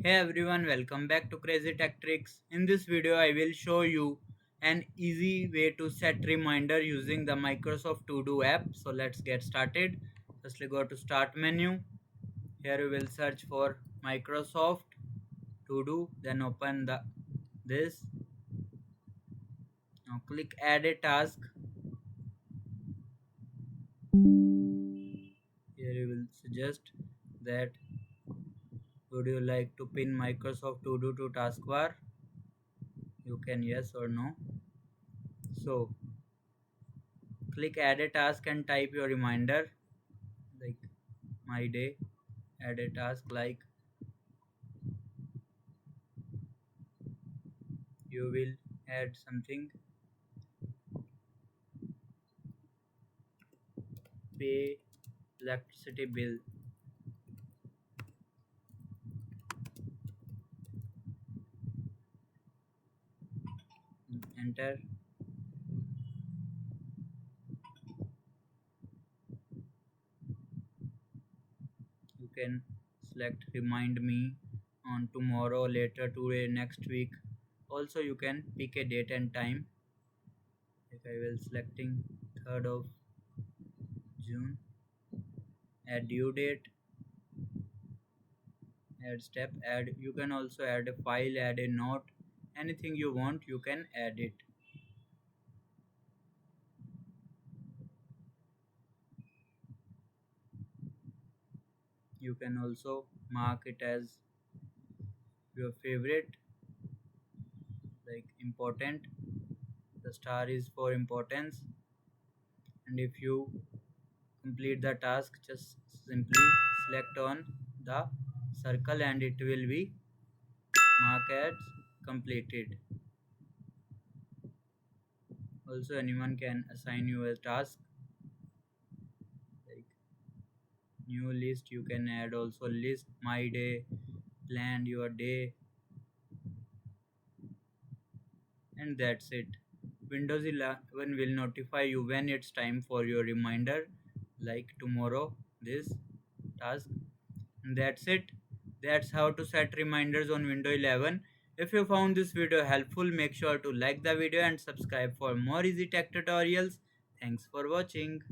Hey everyone, welcome back to Crazy Tech Tricks. In this video, I will show you an easy way to set reminder using the Microsoft To Do app. So let's get started. Firstly, go to Start menu. Here we will search for Microsoft To Do. Then open this. Now click Add a Task. Here you will suggest that would you like to pin Microsoft To Do to taskbar? You can yes or no. So click add a task and type your reminder like my day. Add a task like you will add something, pay electricity bill. Enter. You can select remind me on tomorrow, later, today, next week. Also you can pick a date and time, like I will selecting 3rd of June. Add due date, add step, add. You can also add a file, add a note, anything you want you can add it. You can also mark it as your favorite, like important. The star is for importance, and if you complete the task, just simply select on the circle and it will be marked as completed. Also anyone can assign you a task, like new list. You can add also list my day, plan your day, and that's it. Windows 11 will notify you when it's time for your reminder, like tomorrow, this task. And that's it. That's how to set reminders on Windows 11. If you found this video helpful, make sure to like the video and subscribe for more easy tech tutorials. Thanks for watching.